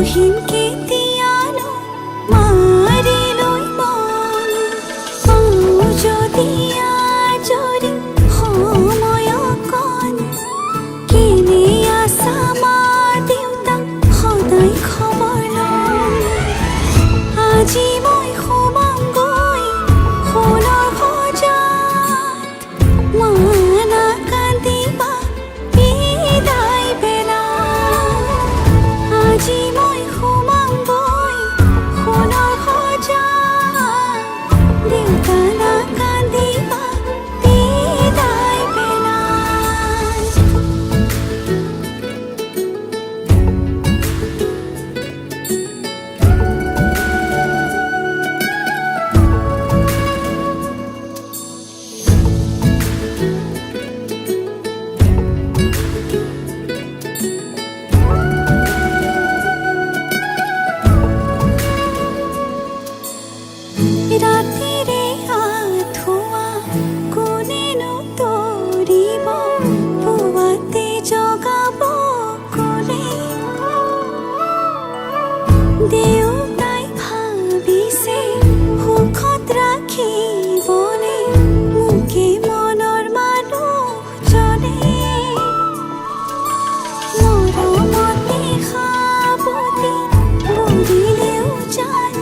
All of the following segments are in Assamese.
হিনকে তিয়ানো মাৰি লৈ মন পাওঁ যদি আজৰি সময় অকণ কেনে আছা মা দেউতাক সদায় খবৰ লওঁ আজি মই সোমামগৈ সোণৰ সজাত মা নাকান্দিবা বিদায় বেলা আজি মই সোমামগৈ সোণৰ সজাত দেউতা নাকান্দিবা বিদায় বেলা ৰাতিৰে আঁঠুৱা কোনেনো তৰিব পুৱাতে জগাব কোনে দেউতাই ভাবিছে সুখত ৰাখিবনে মোকে মনৰ মানুহজনে মৰমতে সাৱটি বুলিলেও যায়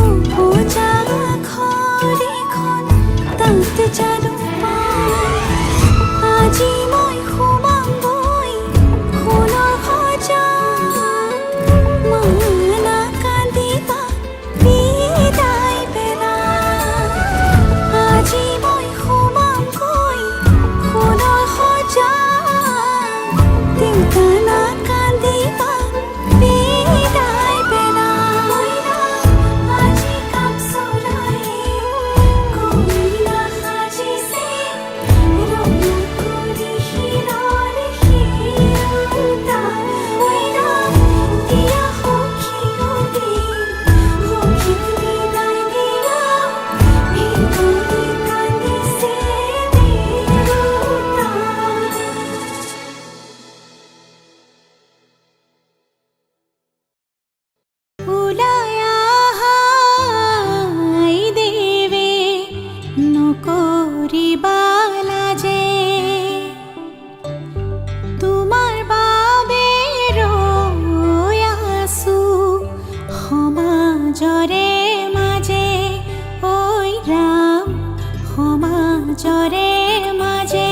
উপজা ঘৰখন তাত জানো পায় আজি মই সোমামগৈ সোণৰ সজাত মা নাকান্দিবা বিদায় বেলা আজি মই সোমামগৈ সোণৰ সজাত দেউতা নাকান্দিবা বিদায় বেলা আজি কাম চলাই কইনা সাজিছে ৰঙা কৰি শিৰৰ শিৰোতা দিয়া সখী সখীক বিদায় দিয়া ভিতৰি কান্দিছে দেউতা ওলাই আহাই দেৱে নকৰিবা লাজে তোমাৰ বাবে ৰৈ আছো সমাজৰে মাজে ঐ ৰাম সমাজৰে মাজে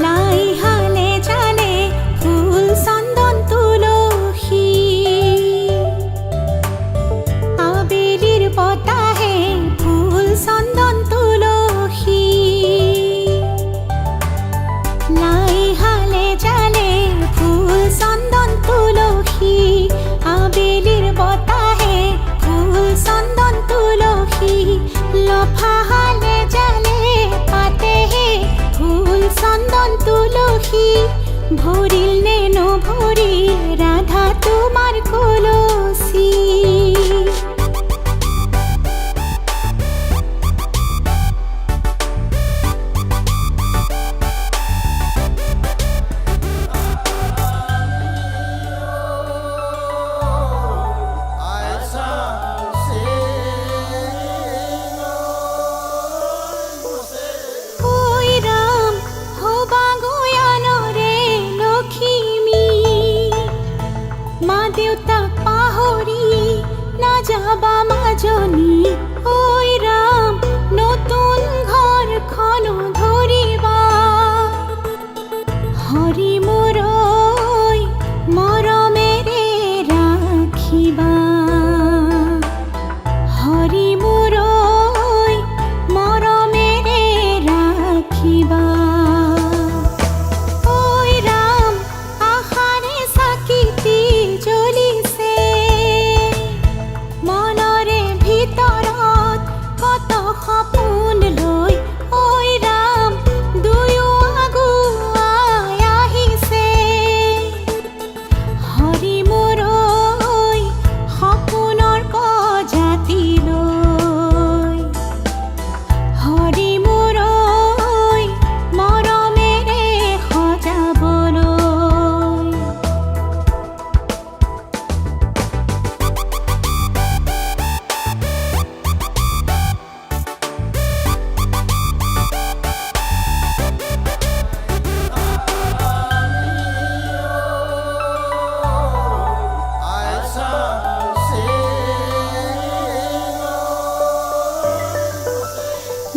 লাই হালে জালে ফুল চন্দন তুলসী আবেলির বতাহে ফুল চন্দন তুলসী লাই হালে জালে ফুল চন্দন তুলসী আবেলির বতাহে ফুল চন্দন তুলসী লফা হালে জালে পাতেহে ফুল চন্দন তুলসী ভরিল নে নভরিল রাধা তোমার কলসি ওই রাম হবা গয়ানরে লক্ষ্মী মা দেউতাক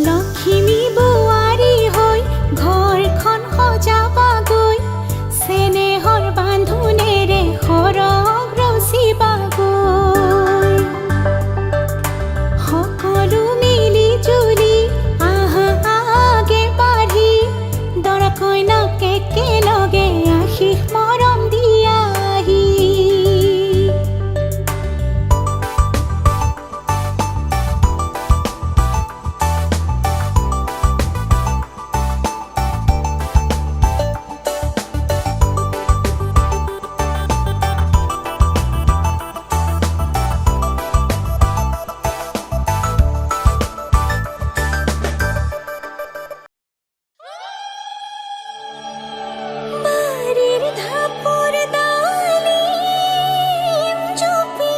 লখিমী বোৱাৰী হৈ ঘৰখন সজাবাগৈ চেনেহৰ বান্ধোনেৰে সৰগ ৰচিবাগৈ সকলো মিলি জুলি আহা আগে বাঢ়ি দৰা কইনাক একেলগে আশীষ মৰম দিয়াহি বাড়িৰ ধাপৰ ডালিম চুপি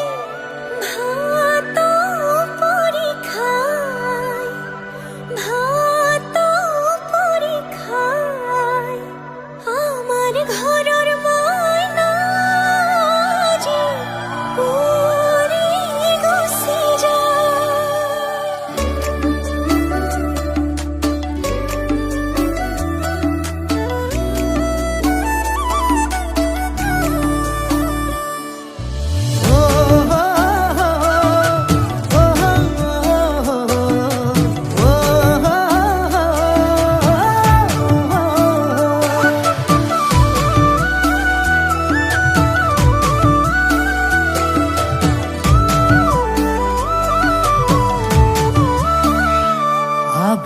ভাত পৰীক্ষায় আমাৰ ঘৰেৰ ময়না যে উড়ি গুছি যায়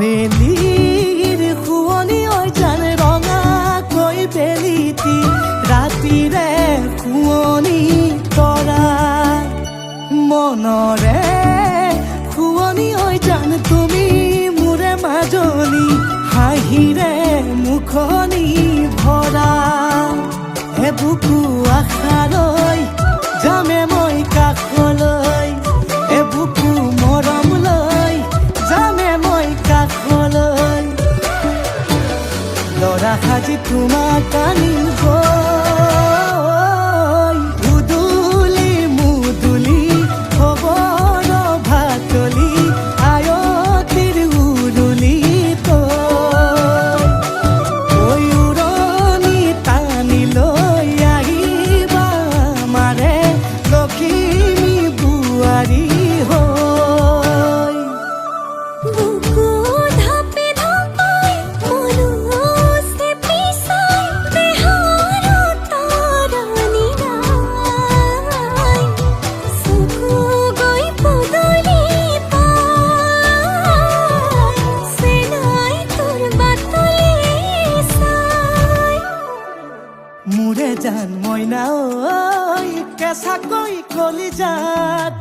আবেলিৰ শুৱনি ঐ জান ৰঙাকৈ বেলিটি ৰাতিৰে শুৱনি তৰা মনৰে শুৱনি ঐ জান তুমি মোৰে মাজনী হাঁহিৰে মুখনি ভৰা এবুকু আশালৈ যামে মই কাষলৈ এবুকু মৰম লৈ যামে মই কাষলৈ লৰা সাজি তোমাক আনিব উদুলি মুদুলি খবৰ ভাতলি আয়তিৰ উৰুলি তই উৰণি টানি লৈ আহিবা মাৰে লখিমী বোৱাৰী হৈ বুকু ধাপে ধাপাই মনুষ্যে পিছাই বেহাৰো তৰণি নাই চকু গৈ পদূলি পাই চেনাই তোৰ বাটলি চাই মোৰে জান মইনা ঐ কেঁচাকৈ কলিজাত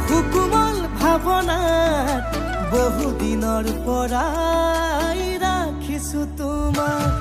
সুকুমল ভাৱনাত বহুদিনৰ পৰাই ৰাখিছো তোমাক